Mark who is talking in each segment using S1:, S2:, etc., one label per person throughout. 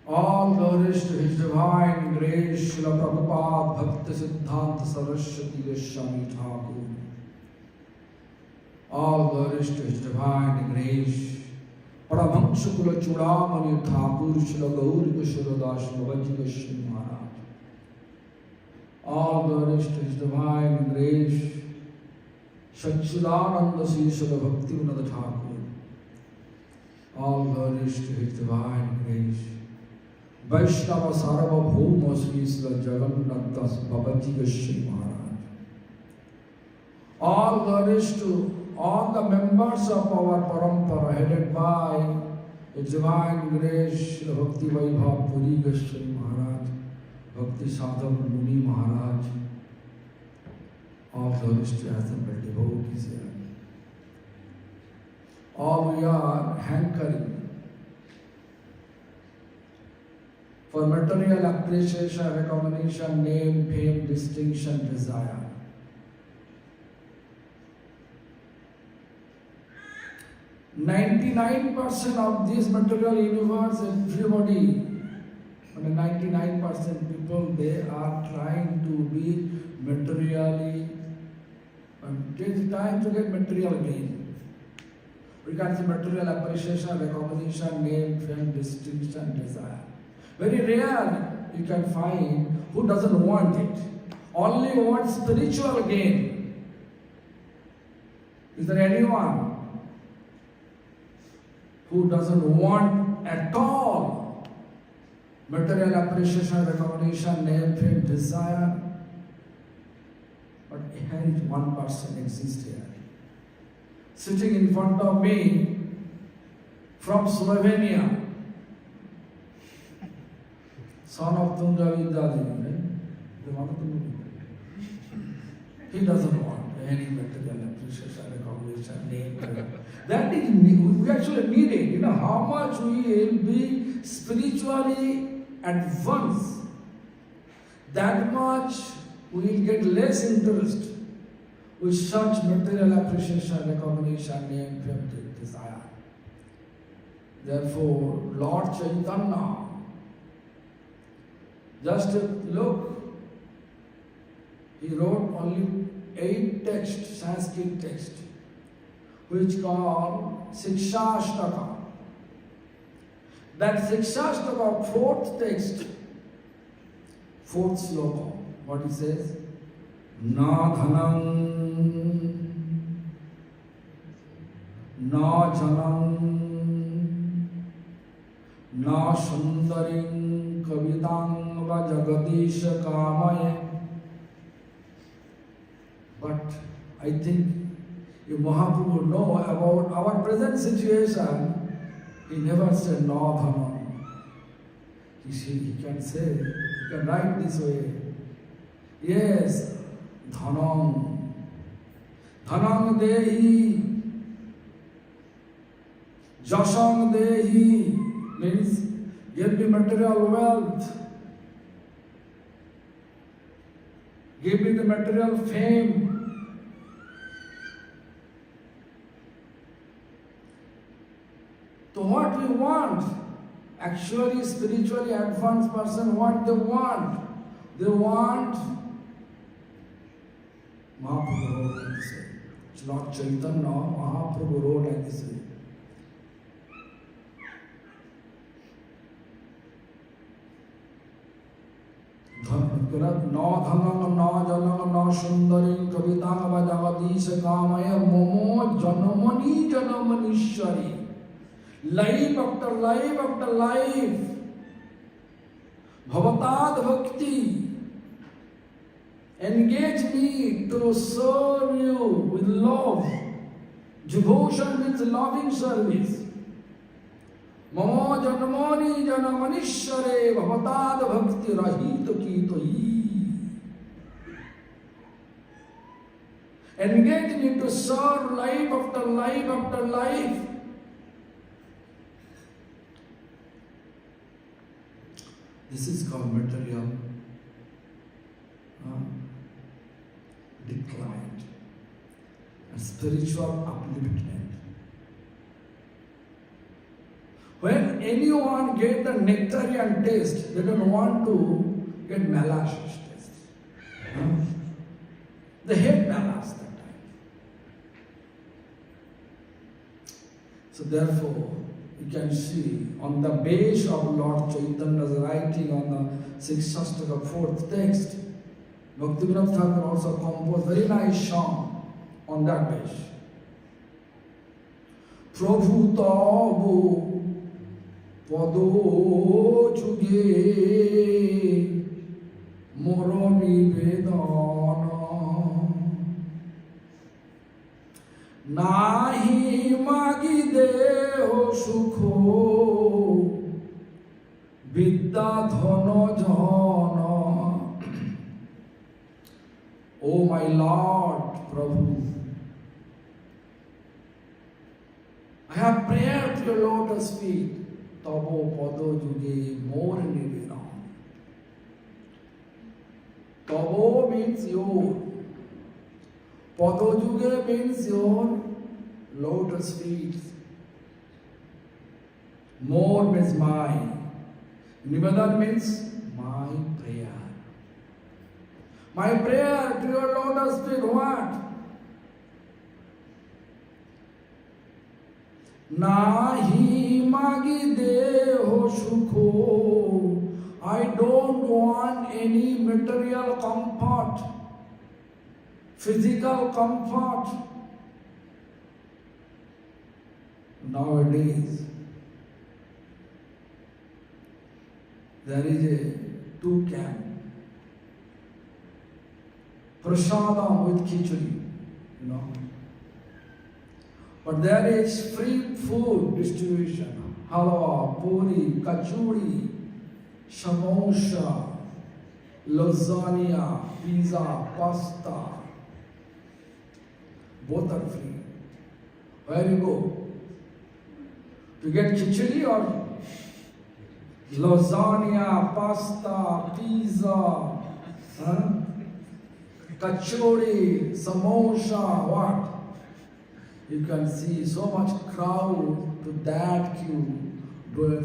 S1: All glories to His Divine Grace, Srila Prabhupada Bhakti Siddhanta Saraswati Goswami Thakur. All glories to His Divine Grace, Paramahansa Kula Chudamani Thakur, Srila Gauri Goswami Das Bhavaji Goswami Maharaj. All glories to His Divine Grace, Satchidananda Sri Srila Bhakti Vinod Thakur. All glories to His Divine Grace, Vaishnava Sarvabhauma Sri Srila Jagannath Bhavaji Goswami Maharaj. All glories to all the members of our parampara headed by His Divine Grace Srila Bhakti Vaibhav Puri Goswami Maharaj, Bhakti Sadhana Muni Maharaj. All glories to assembled devotees here. All we are hankering for material appreciation, recognition, name, fame, distinction, desire. "99% of this material universe, everybody, 99% people, they are trying to be materially, and take time to get material gain. We can see material appreciation, recognition, name, fame, distinction, desire. Very rare you can find who doesn't want it. Only wants spiritual gain. Is there anyone who doesn't want at all material appreciation, recognition, name, fame, desire? But here is one person exists here. Sitting in front of me from Slovenia, son of Tunga Vidyadini, he doesn't want any material appreciation, recognition, name. That is, we actually need it. You know how much we will be spiritually advanced, that much we will get less interest with such material appreciation, recognition, name, fame, desire. Therefore, Lord Chaitanya, just look, he wrote only 8 texts, Sanskrit texts, which called Sikshashtaka. That Sikshashtaka, 4th text, 4th sloka, what he says? Na dhanam, na janam, na sundarim kavitang va jagadisha kamaye. But I think if Mahaprabhu know about our present situation, he never said no dhanam. He can say, he can write this way. Yes, dhanam. Dhanam dehi. Jasham dehi means give me material wealth. Give me the material fame. So what we want? Actually, spiritually advanced person, what they want? They want, Mahaprabhu wrote like this way. It's not Chaitanya, Mahaprabhu wrote like this way. Na dhanam, na janam, na sundarim, kavitang va jagadisha kamaya, momo janamani janamanishwari. Life after life after life, Bhavatad Bhakti, engage me to serve you with love. Devotion means loving service. Mama janmani janamanishare Bhavatad Bhakti rahito kitoi. Engage me to serve life after life after life. This is called material decline and spiritual upliftment. When anyone get the nectarian taste, they don't want to get molasses taste. They hate molasses that time. So therefore, you can see on the base of Lord Chaitanya's writing on the 6th Shastaka 4th text, Bhaktivinoda Thakur also composed very nice song on that base. Prabhu Tabu Pado Chuge Moroni Vedana Nahi Magi Deho Sukho Vidya Dhano Jhana. O my Lord, Prabhu, I have prayer to your lotus feet. Tabo Pado Juge More Niviram. Tabo means your. Pado Juge means your lotus feet. More means my. Nivedan means my prayer. My prayer to your lotus feet, what? Nahi magi deho sukho. I don't want any material comfort, physical comfort. Nowadays, there is a two camp. Prasadam with khichdi, But there is free food distribution. Halwa, puri, kachuri, samosa, lasagna, pizza, pasta. Both are free. Where you go? To get khichdi or lasagna, pasta, pizza, kachori, samosa, what? You can see so much crowd to that queue, but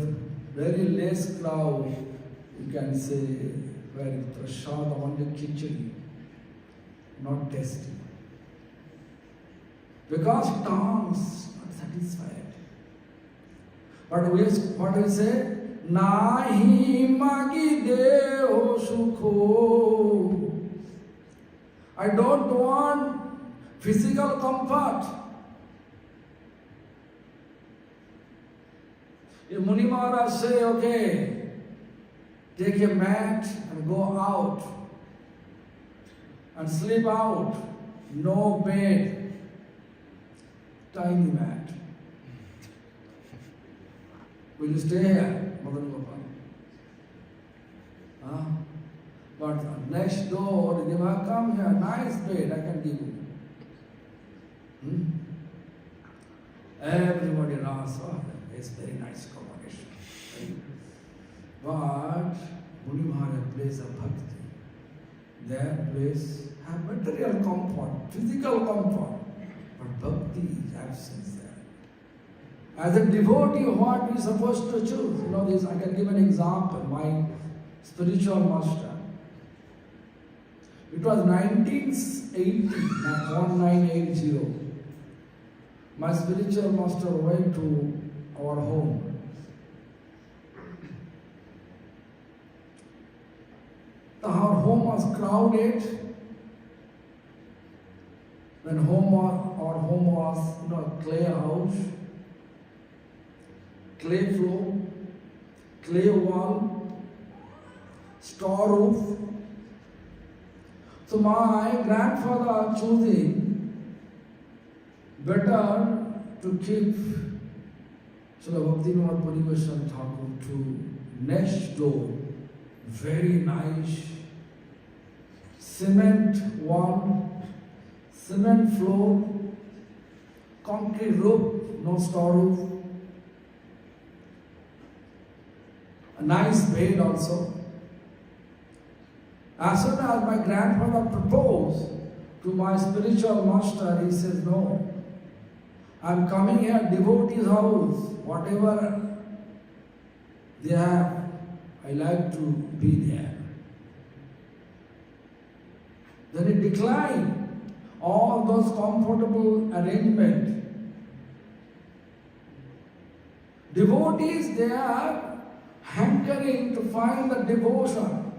S1: very less crowd, you can say, very prasad, only khichdi, not tasty. Because tongues not satisfied. But what do we say? Nahi magi deho sukho. I don't want physical comfort. If Muni Maharaj say, okay, take a mat and go out and sleep out, no bed, tiny mat. Will you stay here, Madan Gopal? But next door, they will come here, nice bed I can give you. Everybody asks, it's very nice accommodation. But Muni Maharaj place of Bhakti. That place have material comfort, physical comfort, but Bhakti is absence there. As a devotee, what we are supposed to choose? This I can give an example. My spiritual master. It was 1980, 1980. My spiritual master went to our home. Our home was crowded. When our home was clay house, clay floor, clay wall, straw roof. So my grandfather choosing better to keep Srila Bhaktivinoda Pariveshan Thakur to next door, very nice cement wall, cement floor, concrete roof, no straw roof, a nice bed also. As soon as my grandfather proposed to my spiritual master, he says, no, I'm coming here, devotee's house, whatever I like to be there. Then it declined. All those comfortable arrangements. Devotees, they are hankering to find the devotion.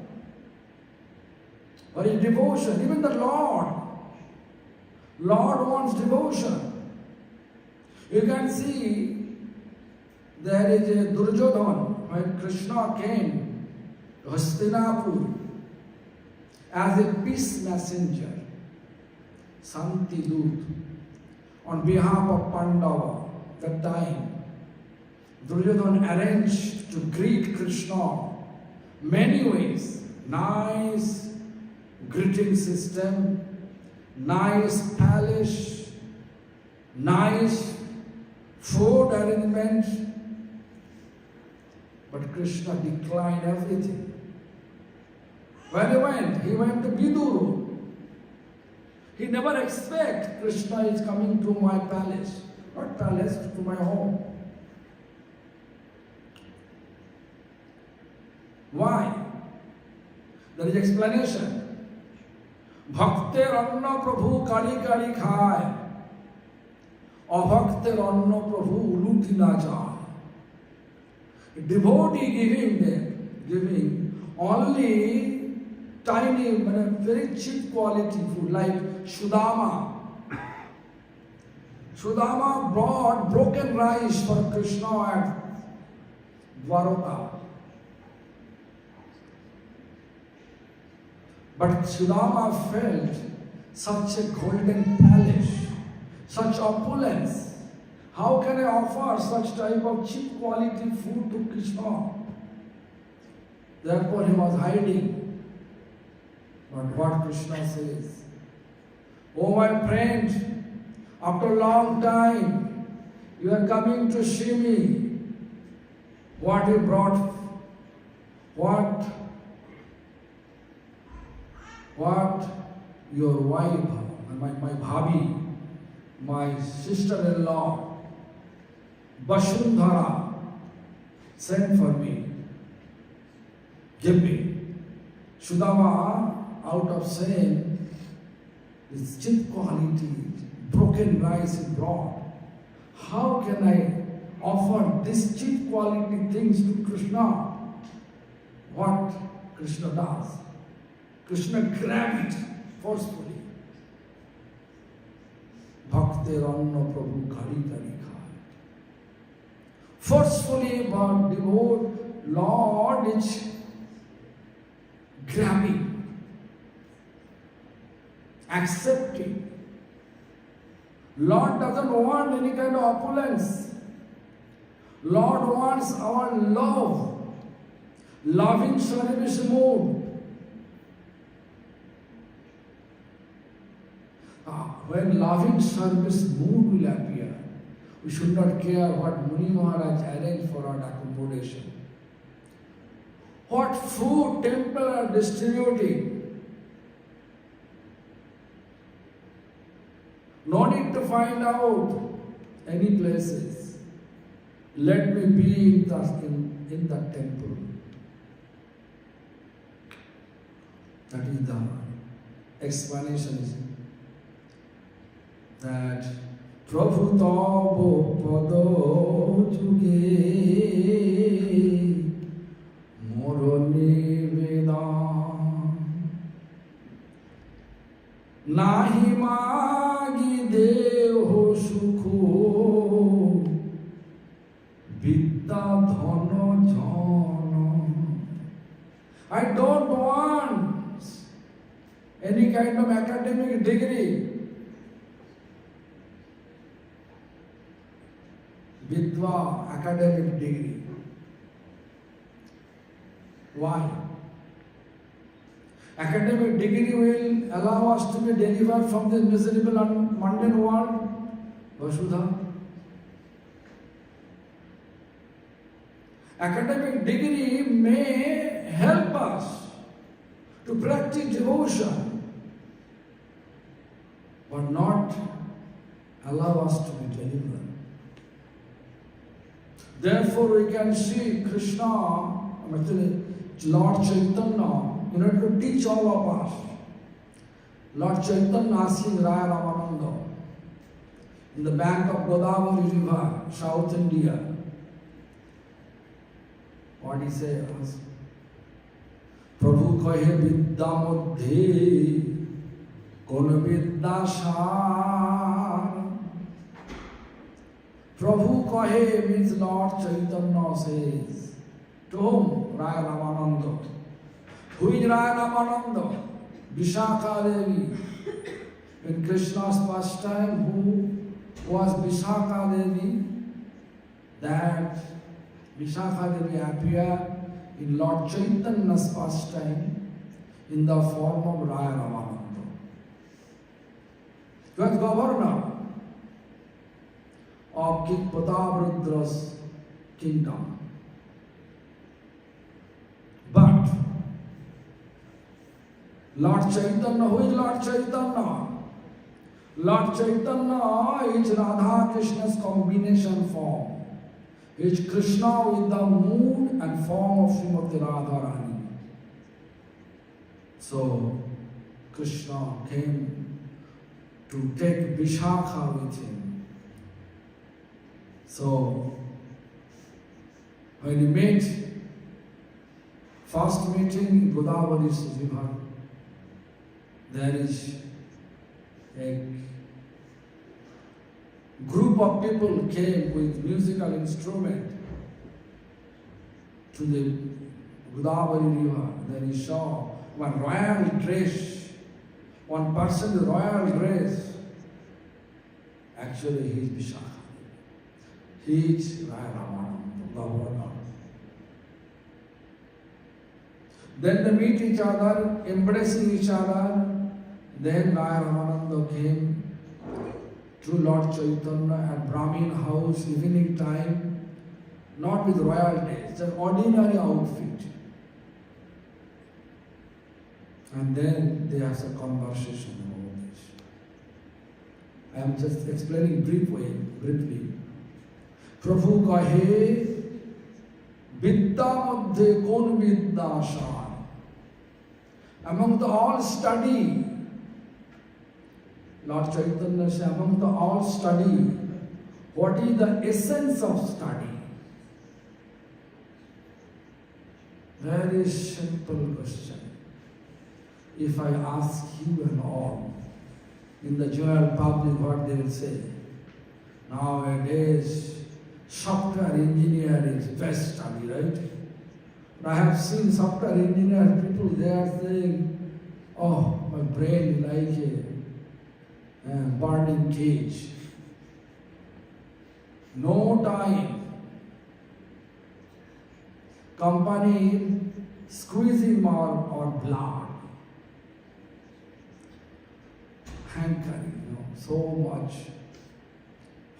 S1: What is devotion? Even the Lord wants devotion. You can see there is a Duryodhana when Krishna came to Hastinapur as a peace messenger, Santi Dut, on behalf of Pandava. That time, Duryodhana arranged to greet Krishna many ways. Nice greeting system, nice palace, nice food arrangement. But Krishna declined everything. Where he went to Biduru. He never expected Krishna is coming to my palace. Not palace, to my home. Why? There is explanation. Bhakter anna prabhu kali kali khai. Abhakter anna prabhu uluti na jai. A devotee giving only tiny, very cheap quality food like Sudama. Sudama brought broken rice for Krishna at Dwaraka. But Sudama felt such a golden palace, such opulence. How can I offer such type of cheap quality food to Krishna? Therefore he was hiding. But what Krishna says, oh my friend, after a long time, you are coming to see me. What you brought? What your wife, my bhabi, my sister-in-law, Vasundhara, sent for me. Give me. Sudama, out of shame, this cheap quality, broken rice is brought. How can I offer this cheap quality things to Krishna? What Krishna does? Krishna grabbed it forcefully. Bhakti Ranna Prabhu Kari Kari Khai. Forcefully, but devote Lord is grabbing, accepting. Lord doesn't want any kind of opulence. Lord wants our love, loving service mood. When loving service mood will appear, we should not care what Muni Maharaj arranged for our accommodation. What food temple are distributing. No need to find out any places. Let me be in the temple. That is the explanation. That Prabhu Tavo Pado Juge Moroni Vedam Nahi Magi Deho Sukho Vidya Dhana Jana. I don't want any kind of academic degree. Vidya, academic degree. Why? Academic degree will allow us to be delivered from this miserable and mundane world. Vasudha. Academic degree may help us to practice devotion, but not allow us to be delivered. Therefore we can see Krishna, actually Lord Chaitanya, to teach all of us. Lord Chaitanya asking Raya Ramananda in the bank of Godavari River, South India. What he says? Prabhu kahe vidya madhe kon vidya sar. Prabhu kahe means Lord Chaitanya says. To whom? Raya Ramananda. Who is Raya Ramananda? Vishakha Devi. In Krishna's pastime, who was Vishakha Devi? That Vishakha Devi appeared in Lord Chaitanya's pastime in the form of Raya Ramananda. He was governor of King Prataprudra's kingdom. But Lord Chaitanya, who is Lord Chaitanya? Lord Chaitanya is Radha Krishna's combination form. He is Krishna with the mood and form of Srimati Radharani. So Krishna came to take Vishakha with him. So when he met, first meeting in Godavari River, there is a group of people came with musical instrument to the Godavari River. Then he saw one royal dress, one person with royal dress. Actually, he is Vishakha. He is Raya Ramananda, Governor. Then they meet each other, embracing each other. Then Raya Ramananda came to Lord Chaitanya at Brahmin house, evening time, not with royal dress, it's an ordinary outfit. And then they have a conversation about this. I am just explaining briefly. Prabhu kahe, vidya madhe kon vidya sar. Among the all study, Lord Chaitanya says, among the all study, what is the essence of study? Very simple question. If I ask you and all, in the general public, what they will say? Nowadays, software engineer is best study, right? I have seen software engineer people, they are saying, oh, my brain is like a burning cage. No time. Company squeezing our blood. Hankering, so much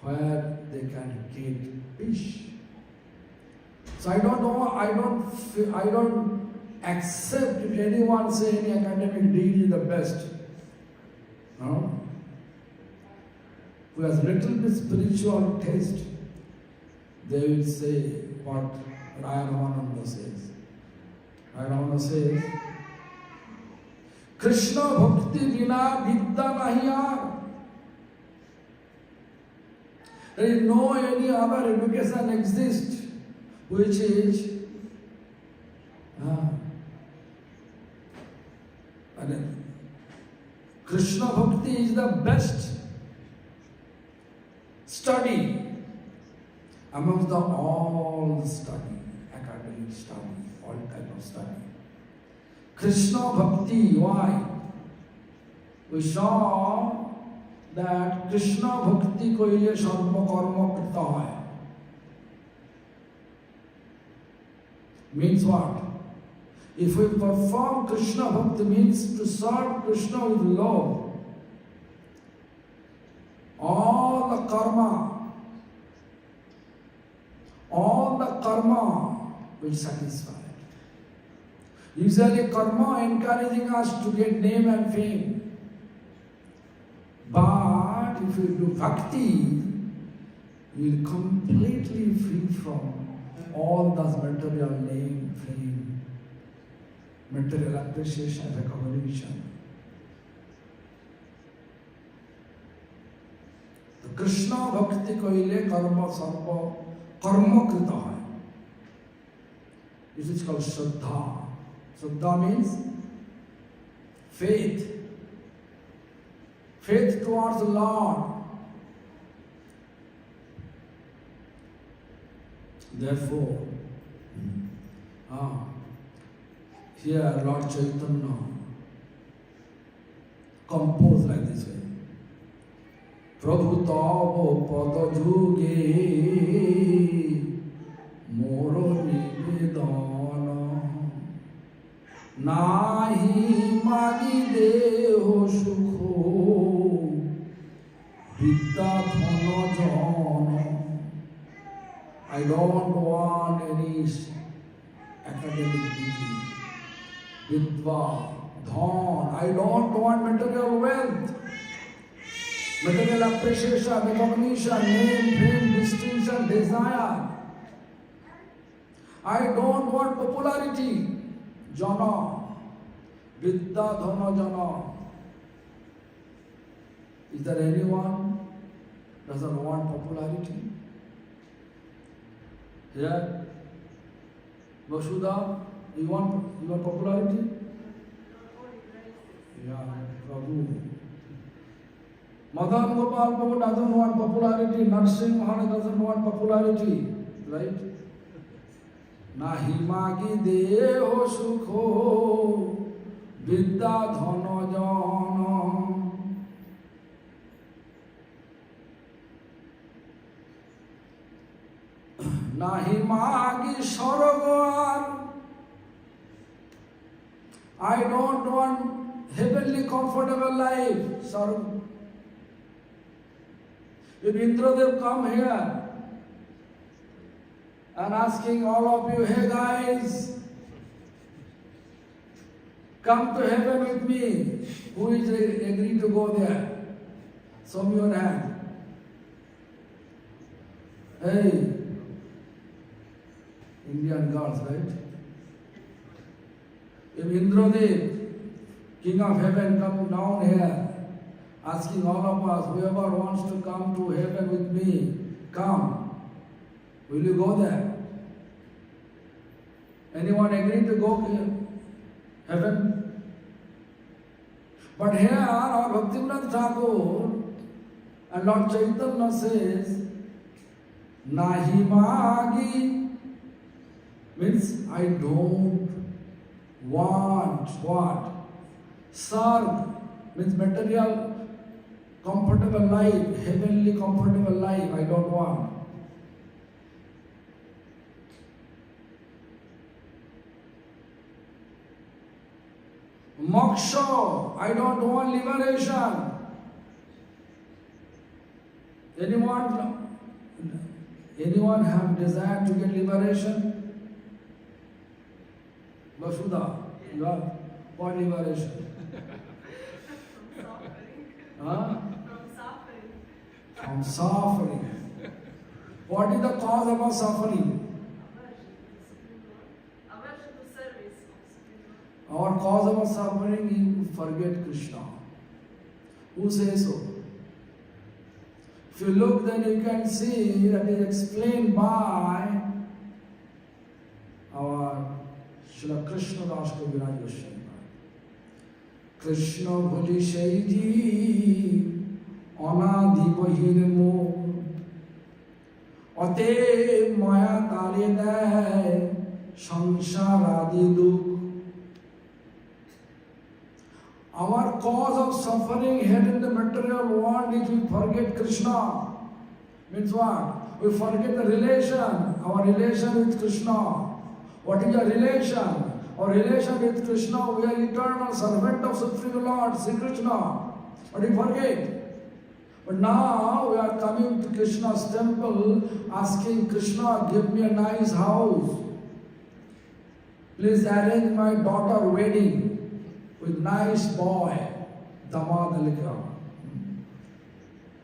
S1: where they can get peace. So I don't know, I don't accept if anyone say any academic degree is the best. No? Who has little bit spiritual taste, they will say what Raya Ramananda says. Raya Ramananda says, Krishna bhakti bina vidya nahi yaar. There is no any other education exists which is Krishna bhakti is the best study amongst the all study, academic study, all type of study. Krishna bhakti, why? We saw that Krishna bhakti ko ye sarva karma krita hai. Means what? If we perform Krishna bhakti, means to serve Krishna with love. All the karma will satisfy. Usually karma encouraging us to get name and fame. But if you do bhakti, you will completely free from all those material name, fame, material appreciation, recognition. तो कृष्ण भक्ति कहिले कर्म सर्व कर्मकृत है. This is called Shraddha. Shraddha means faith. Faith towards the Lord. Therefore, here Lord Chaitanya composed like this way. Prabhu tavo pada juge moro nivedana nahi magi deho sukho vidya dhana jana. I don't want any academic degree, vidva, dhan. I don't want material wealth, material appreciation, recognition, name, fame, distinction, desire. I don't want popularity, jana, vidya, dhana, jana. Is there anyone doesn't want popularity? Yeah, Vasudha, you want popularity? Yeah, Prabhu. Madan Gopal Prabhu doesn't want popularity. Narsingh Maharaj doesn't want popularity, right? Nahi magi deho sukho vidya dhana jana. Nahi magi sorogar. I don't want heavenly comfortable life. Sorrow. If Indradev come here and asking all of you, hey guys, come to heaven with me. Who is agreed to go there? Show me your hand. Hey, Indian girls, right? If Indradev, king of heaven, come down here, asking all of us, whoever wants to come to heaven with me, come. Will you go there? Anyone agree to go here? Heaven? But here our Bhaktivinoda Thakur and Lord Chaitanya says, Nahi magi, means I don't want what? Sarg means material comfortable life, heavenly comfortable life, I don't want. Moksha, I don't want liberation. Anyone have desire to get liberation? Vasudha, you have what liberation? Huh? From suffering. What is the cause of our suffering? Our cause of our suffering is forget Krishna. Who says so? If you look, then you can see that is explained by our Srila Krishna Das Kaviraj Goswami. Krishna bhuli shaiji anadhi bahir mo ate maya tale day sansar adi dukh. Our cause of suffering here in the material world is we forget Krishna. Means what? We forget the relation, our relation with Krishna. What is our relation? Our relation with Krishna, we are eternal servant of Supreme Lord, Sri Krishna. But we forget. But now we are coming to Krishna's temple asking Krishna, give me a nice house. Please arrange my daughter wedding with nice boy, Damadalika.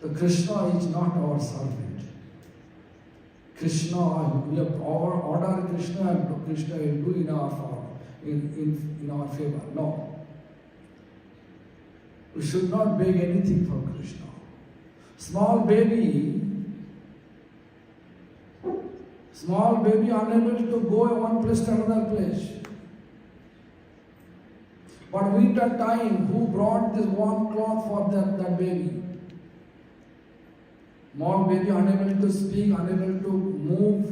S1: The Krishna is not our servant. Krishna, we have order Krishna and Krishna will do in our form, in our favor. No. We should not beg anything from Krishna. Small baby unable to go one place to another place. But winter time, who brought this warm cloth for that baby? Small baby unable to speak, unable to move.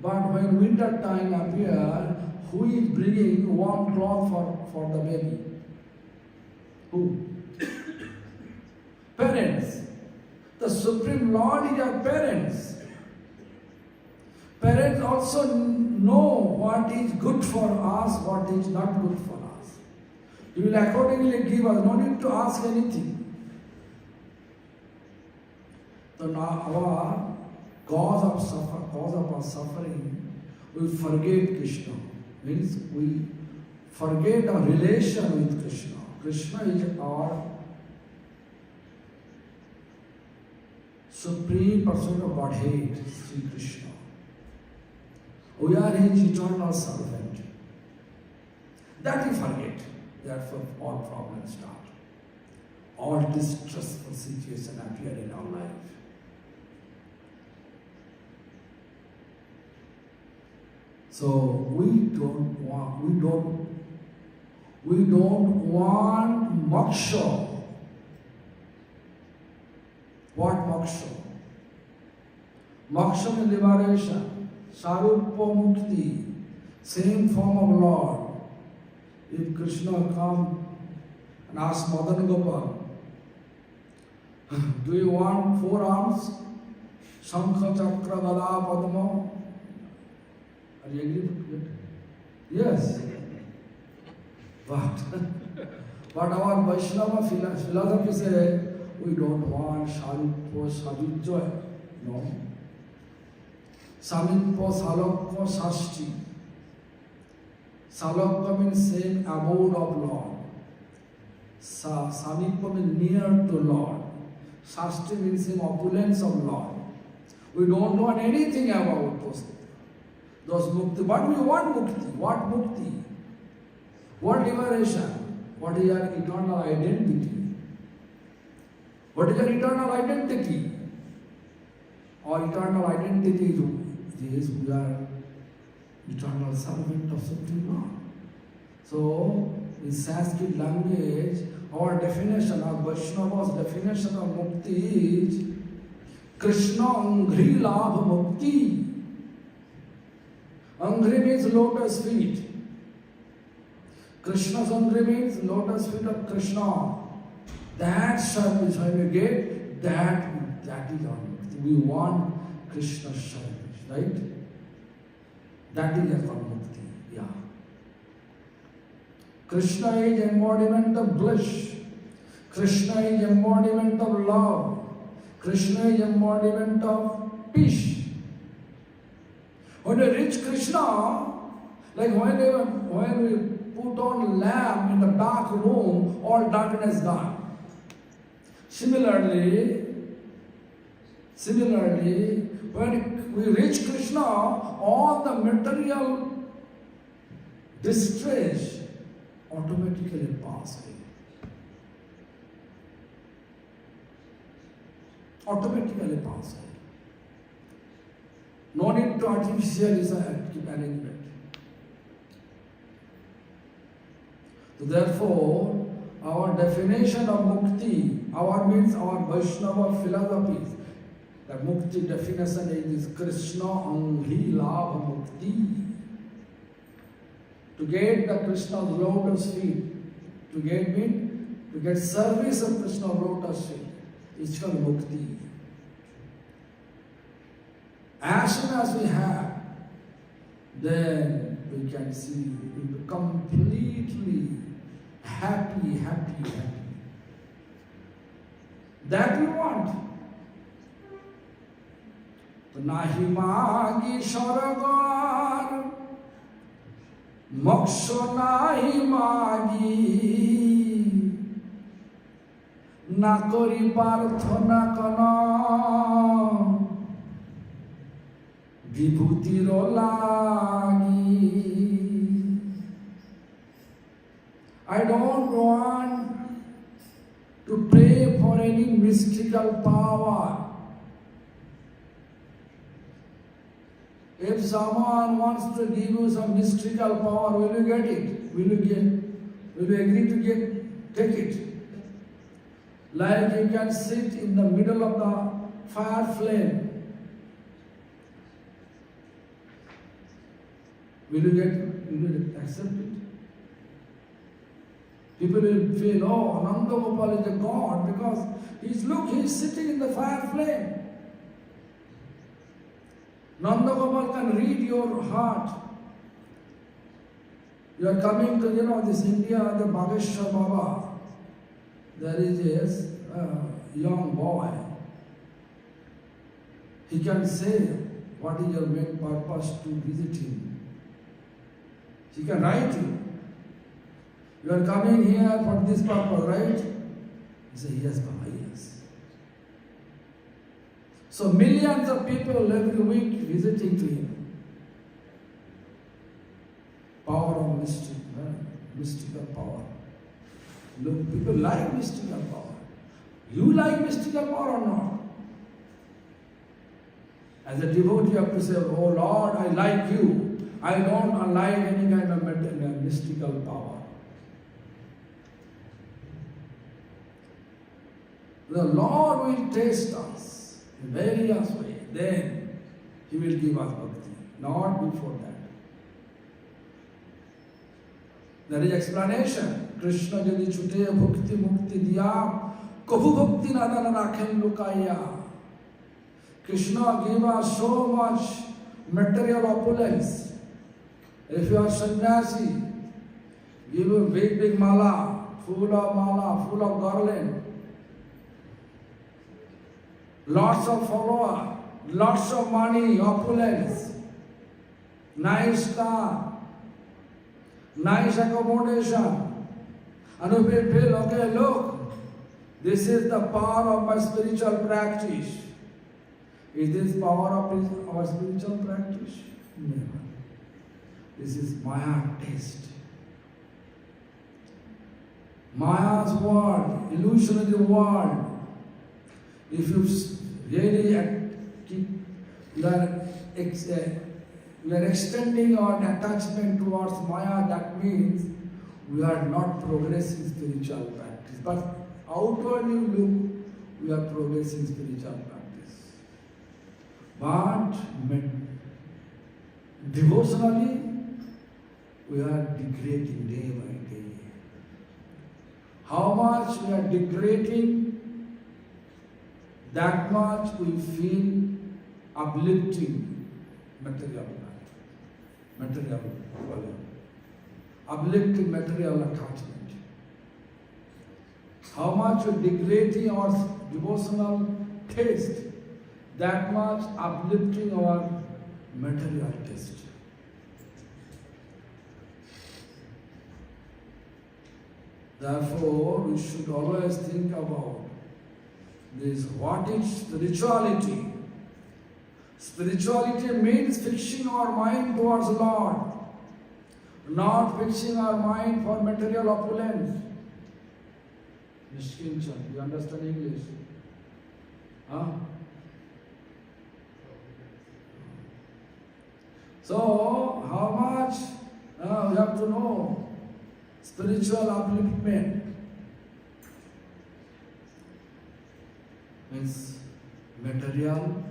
S1: But when winter time appears, who is bringing warm cloth for the baby? Who? Parents. The Supreme Lord is our parents. Parents also know what is good for us, what is not good for us. He will accordingly give us, no need to ask anything. So now our cause of our suffering, we forget Krishna. Means we forget our relation with Krishna. Krishna is our Supreme Person of Godhead, Sri Krishna. We are His eternal servant. That we forget. Therefore all problems start. All distressful situations appear in our life. So we don't want moksha. What moksha? Moksha means liberation, sarupya mukti, same form of Lord. If Krishna come and ask Madan Gopal, do you want 4 arms? Shankha, Chakra, Gada, Padma? Are you agree with it? Yes. But our Vaishnava philosophy says, we don't want Sharupya, Sajujya. No. Samipya, Salokya, Sashti. Salokya means same abode of Lord. Samipya means near to Lord. Sashti means same opulence of Lord. We don't want anything about those mukti. But we want mukti. What mukti? What liberation? What is our eternal identity? What is our eternal identity? Our eternal identity is we are eternal servant of Supreme Lord. So, in Sanskrit language, our definition, our Vaishnava's definition of mukti is Krishna Angri Labha Mukti. Angri means lotus feet. Krishna's Angri means lotus feet of Krishna. That service, when we get, that is our mukti. We want Krishna's service, right? That is our mukti, yeah. Krishna is embodiment of bliss. Krishna is embodiment of love. Krishna is embodiment of peace. When we reach Krishna, like when we put on lamp in the dark room, all darkness gone. Similarly, when we reach Krishna, all the material distress automatically pass away. Automatically pass away. No need to artificially keep arrangement. So therefore, our definition of mukti, our means our Vaishnava philosophies, the mukti definition is Krishna Anghi Labha Mukti. To get the Krishna's lotus feet, to get service of Krishna's lotus feet, it's called mukti. As soon as we have, then we can see, we become completely happy. That we want. Nahi magi saragar, moksha nahi magi, na kori parthana kana, Vibhutiro lagi. I don't want to pray for any mystical power. If someone wants to give you some mystical power, will you get it? Will you agree to take it? Like you can sit in the middle of the fire flame. Will you accept it? People will feel, oh, Nanda Gopal is a god because he's sitting in the fire flame. Nanda Gopal can read your heart. You are coming to, this India, the Bhageshwar Baba. There is a young boy. He can say what is your main purpose to visit him. He can write you. You are coming here for this purpose, right? He said, yes, Baba, yes. So millions of people every week visiting to him. Power of mystical power. Look, people like mystical power. You like mystical power or not? As a devotee, you have to say, oh Lord, I like you. I don't like any kind of mystical power. The Lord will test us in various ways. Then He will give us bhakti. Not before that. There is explanation. Krishna jadi chute bhakti mukti diya, kabhu bhakti nadana rakhen lukaya. Krishna gave us so much material opulence. If you are sannyasi, give you big mala, full of garland. Lots of followers, lots of money, opulence, nice car, nice accommodation. And you will feel, okay, look, this is the power of my spiritual practice. Is this power of our spiritual practice? Never. This is Maya taste. Maya's world, illusionary world. If you really you are extending our attachment towards Maya, that means we are not progressing spiritual practice. But outwardly look, we are progressing spiritual practice. But devotionally, we are degrading day by day. How much we are degrading, that much we feel uplifting material volume, uplifting material attachment. How much we degrading our devotional taste, that much uplifting our material taste. Therefore, we should always think about this. What is spirituality? Spirituality means fixing our mind towards Lord, not fixing our mind for material opulence. Nishkinchan, you understand English? Huh? So, how much we have to know spiritual upliftment means material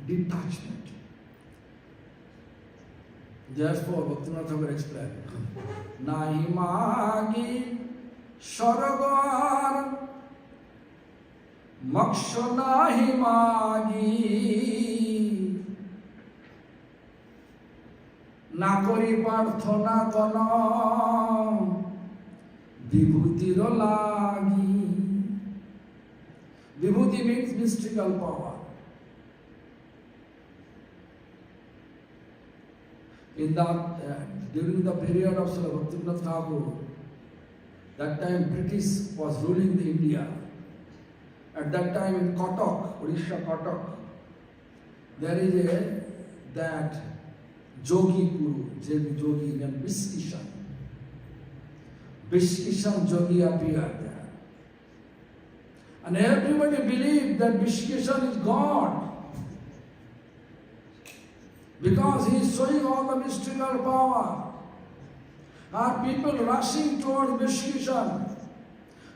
S1: detachment. Therefore, Bhaktivinoda Thakur explained, Nahi magi Sharagar Moksha nahi magi Nakori Parthana Kana Vibhutiro lagi. Vibhuti means mystical power. During the period of Srila Bhaktivinoda Thakur, that time British was ruling the India. At that time in Kotak, Odisha Kotak, there is a that Yogi Guru, Yogi named Vishkishan. Vishkishan Yogi appeared there. And everybody believed that Vishkishan is God. Because he is showing all the mystical power. Are people rushing towards Vishkishan?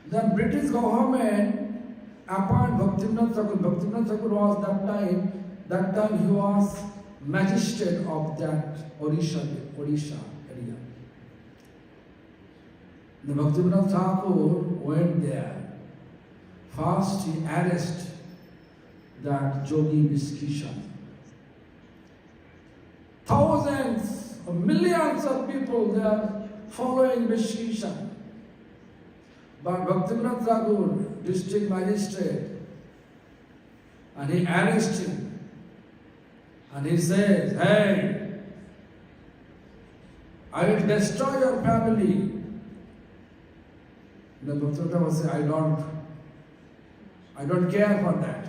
S1: Then British government appointed Bhaktivinoda Thakur. Bhaktivinoda Thakur was that time he was magistrate of that Odisha area. The Bhaktivinoda Thakur went there. First he arrested that Yogi Vishkishan. Thousands or millions of people they are following Vishkishan. But Bhaktivinoda Thakur, district magistrate, and he arrested him. And he says, hey, I will destroy your family. The Bhaktivinoda Thakur said, I don't care for that.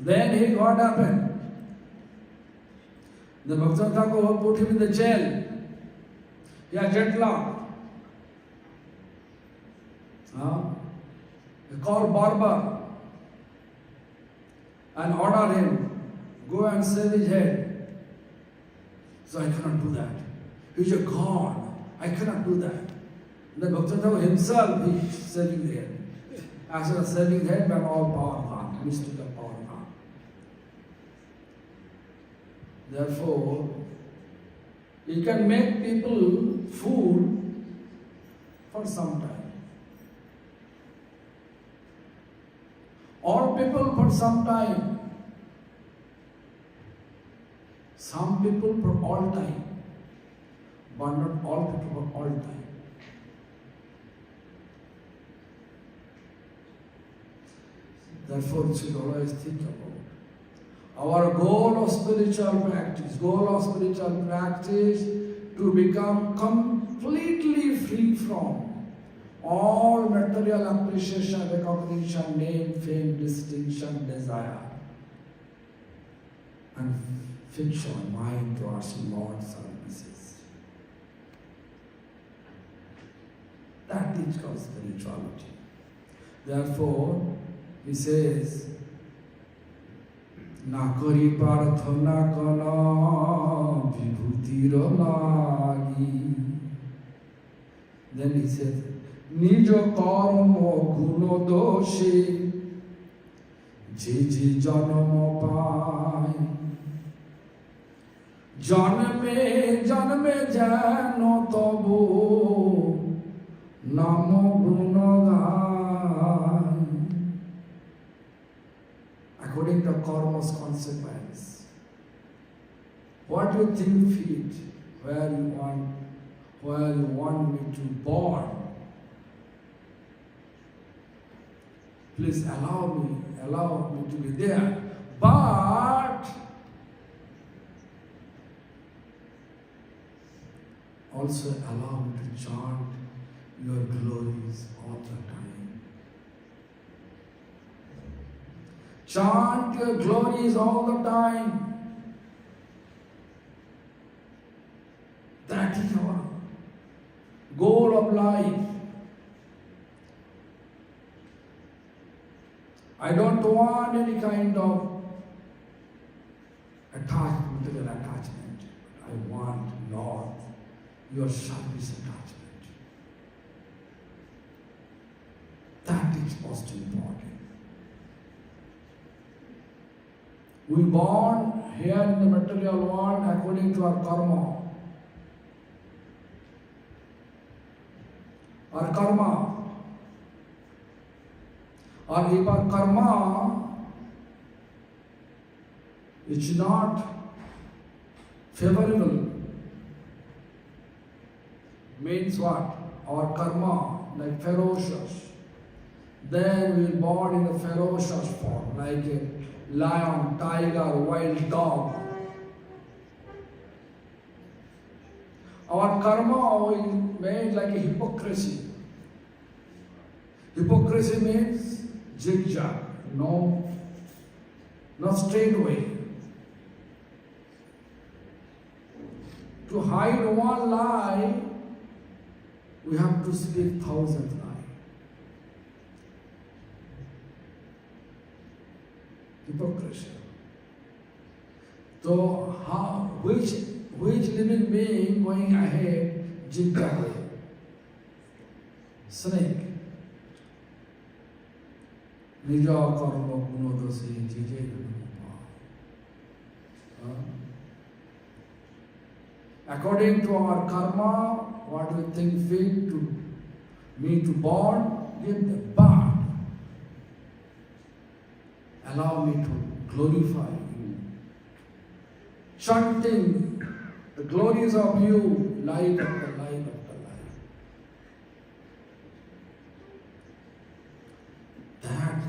S1: Then what happened? The Bhaktivinoda Thakur put him in the jail. He had jet lag. They called barber and ordered him, go and shave his head. So I cannot do that. He's a god. I cannot do that. The Bhaktivinoda Thakur himself is shaving the head. After shaving the head, when all power gone, mystical power gone. Therefore, you can make people fool for some time. All people for some time. Some people for all time. But not all people for all time. Therefore, we should always think about our goal of spiritual practice to become completely free from all material appreciation, recognition, name, fame, distinction, desire, and fix our mind towards Lord's services. That is called spirituality. Therefore, he says, Na kari prarthana kana vibhutir lagi. Then he says, Nijo karma guno doshe je janma pai. Janme jano tabo namo gunagai. According to karma's consequence, what you think fit, where you want me to born. Please allow me to be there. But also allow me to chant your glories all the time. Chant your glories all the time. That is our goal of life. I don't want any kind of material attachment. I want, Lord, your service attachment. That is most important. We born here in the material world according to our karma. Our karma. Or if our karma is not favorable, means what? Our karma, like ferocious, then we are born in a ferocious form, like a lion, tiger, wild dog. Our karma is made like a hypocrisy. Hypocrisy means zigzag, no not straight way. To hide one lie, we have to speak 1,000 lies. Hypocrisy. So, which living being going ahead zigzag way? Snake. Nija karma gunodasi jije. According to our karma, what we think fit to me to born, give the birth. Allow me to glorify you. Chanting the glories of you, light after light after light.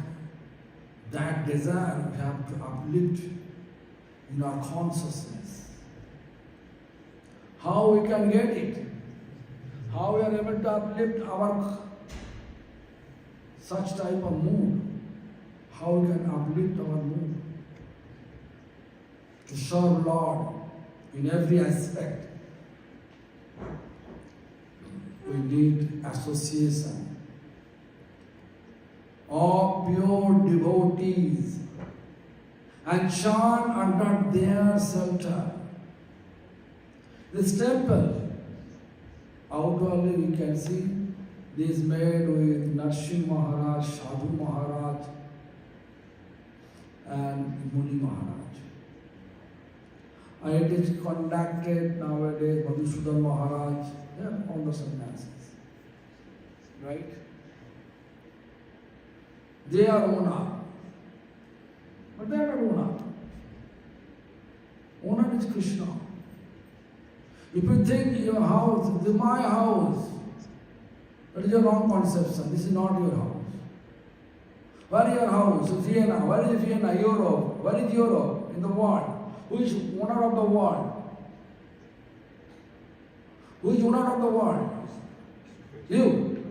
S1: That desire we have to uplift in our consciousness. How we can get it? How we are able to uplift our such type of mood? How we can uplift our mood? To serve Lord in every aspect. We need association of pure devotees and chant under their shelter. This temple, outwardly we can see, this is made with Narsimha Maharaj, Sadhu Maharaj, and Muni Maharaj. And it is conducted nowadays Madhusudan Maharaj, they are all the sannyasis. Right? They are owner. But they are not owner. Owner is Krishna. If you think your house, this is my house, that is your wrong conception. This is not your house. Where is your house? Vienna. Where is Vienna? Europe. Where is Europe? In the world. Who is owner of the world? Who is owner of the world? You.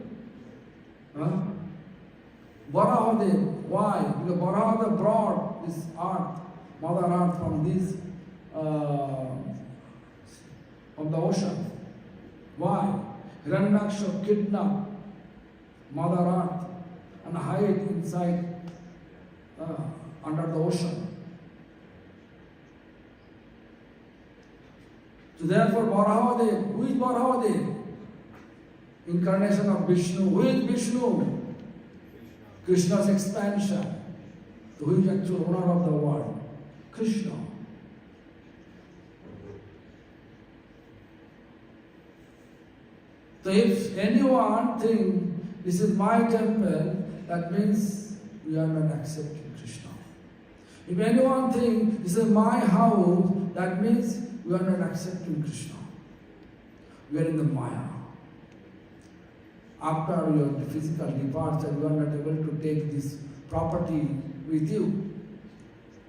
S1: Huh? Bodhayan. Why? Because Bodhayan brought this earth, Mother Earth from this, from the ocean. Why? Hiranyaksha kidnapped Mother Earth and hide inside under the ocean. So therefore Bodhayan, who is Bodhayan? Incarnation of Vishnu. Who is Vishnu? Krishna's expansion. So who is actual owner of the world? Krishna. So if anyone thinks this is my temple, that means we are not accepting Krishna. If anyone thinks this is my house, that means we are not accepting Krishna. We are in the Maya. After your physical departure, you are not able to take this property with you.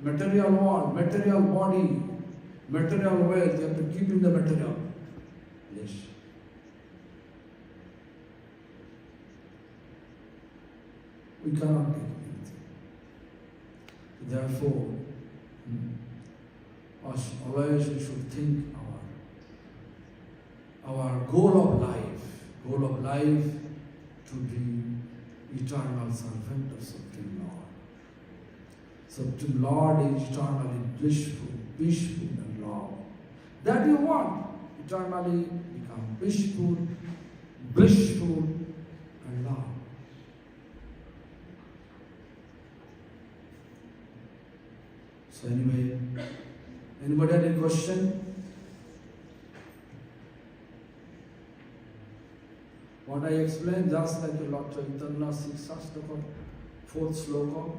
S1: Material world, material body, material wealth, you have to keep in the material. Yes. We cannot take anything. Therefore, always we should think our goal of life to be eternal servant of Supreme Lord. Supreme Lord is eternally blissful, peaceful and love. That you want, eternally become peaceful, blissful and love. So anyway, anybody have any question? What I explained, just like the Lord Chaitanya 6th Shastaka, 4th sloka.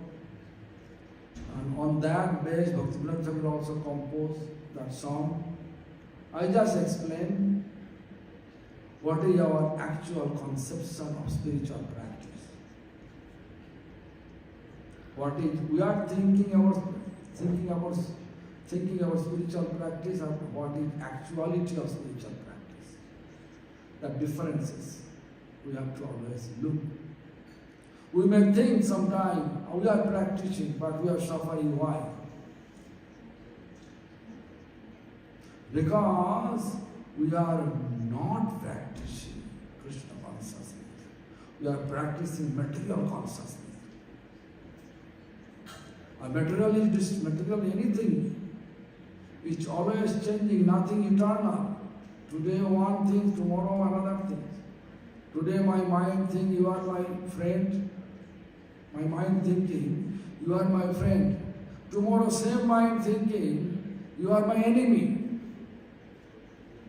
S1: And on that base, Bhakti will also compose that song. I just explained what is our actual conception of spiritual practice. What is, we are thinking our spiritual practice and what is actuality of spiritual practice. The differences we have to always look. We may think sometimes we are practicing, but we are suffering. Why? Because we are not practicing Krishna consciousness. We are practicing material consciousness. A material is this material anything. It's always changing, nothing eternal. Today one thing, tomorrow another thing. Today my mind thinks you are my friend. My mind thinking you are my friend. Tomorrow same mind thinking you are my enemy.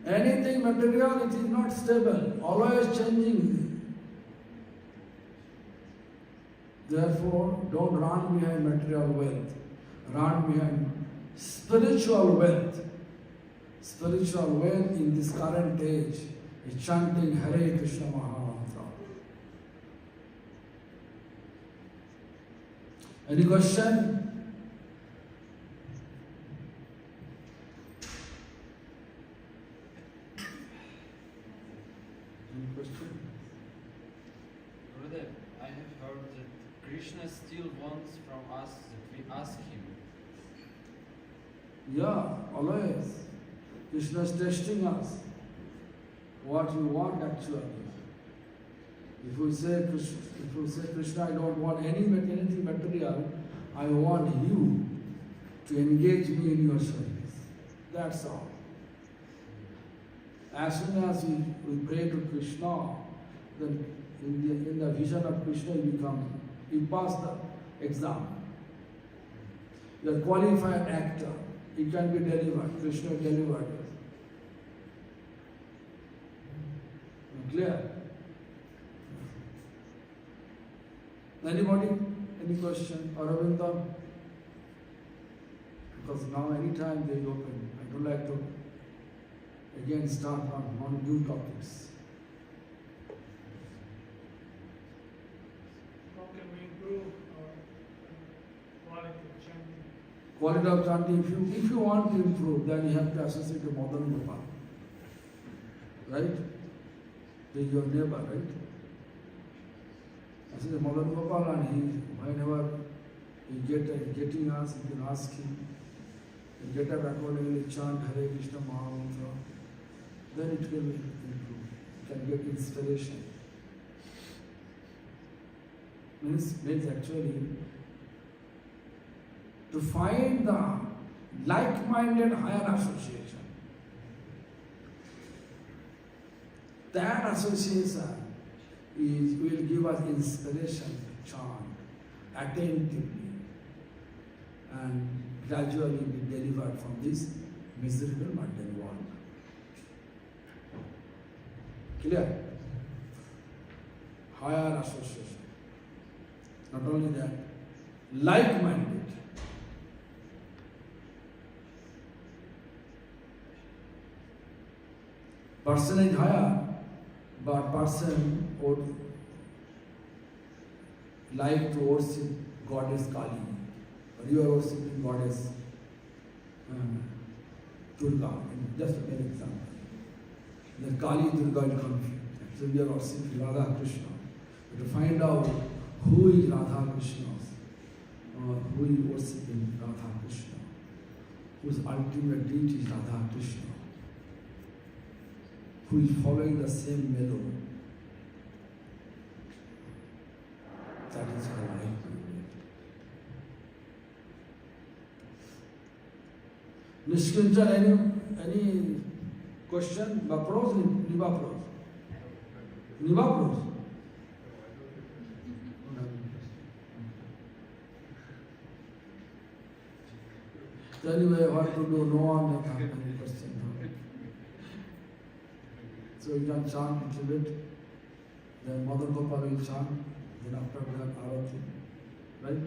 S1: Anything material, it is not stable, always changing. Therefore, don't run behind material wealth. Run behind spiritual wealth. Spiritual wealth in this current age is chanting Hare Krishna Mahamantra. Any question?
S2: Gurudev, I have heard that Krishna still wants from us that we ask him.
S1: Yeah, always. Krishna is testing us. What you want actually. If we say Krishna, I don't want anything material, I want you to engage me in your service. That's all. As soon as we pray to Krishna, then in the vision of Krishna you pass the exam. You are a qualified actor. You can be delivered. Krishna delivered you. Clear? Anybody? Any question? Aravinda? Because now anytime they open, I don't like to again start on new topics.
S3: How can we improve our quality of chanting?
S1: Quality of chanting, if you want to improve, then you have to associate with Madan Gopal. Right? He's your neighbor, right? Associate with Madan Gopal, and whenever getting us, you can ask him. You get up accordingly, chant Hare Krishna Mahamantra. Then it will improve. You can get inspiration. Means actually to find the like-minded higher association. That association will give us inspiration to chant attentively and gradually be delivered from this miserable mundane world. Clear? Higher association. Not only that, like-minded. Person is higher, but person would like to worship Goddess Kali. Or you are worshiping Goddess Durga. Just an example. The Kali Durga will conflict. So we are worshiping Radha Krishna. But to find out who is Radha Krishna, or who is worshiping Radha Krishna, whose ultimate deity is Radha Krishna, who is following the same melody. That is her life. Nishkinchan, any question? Vapros? Nivapros? Nivapros? Anyway, what to do? No one has any question. So you can chant a little bit, then Mother Gopal will chant, then after that Arati, right?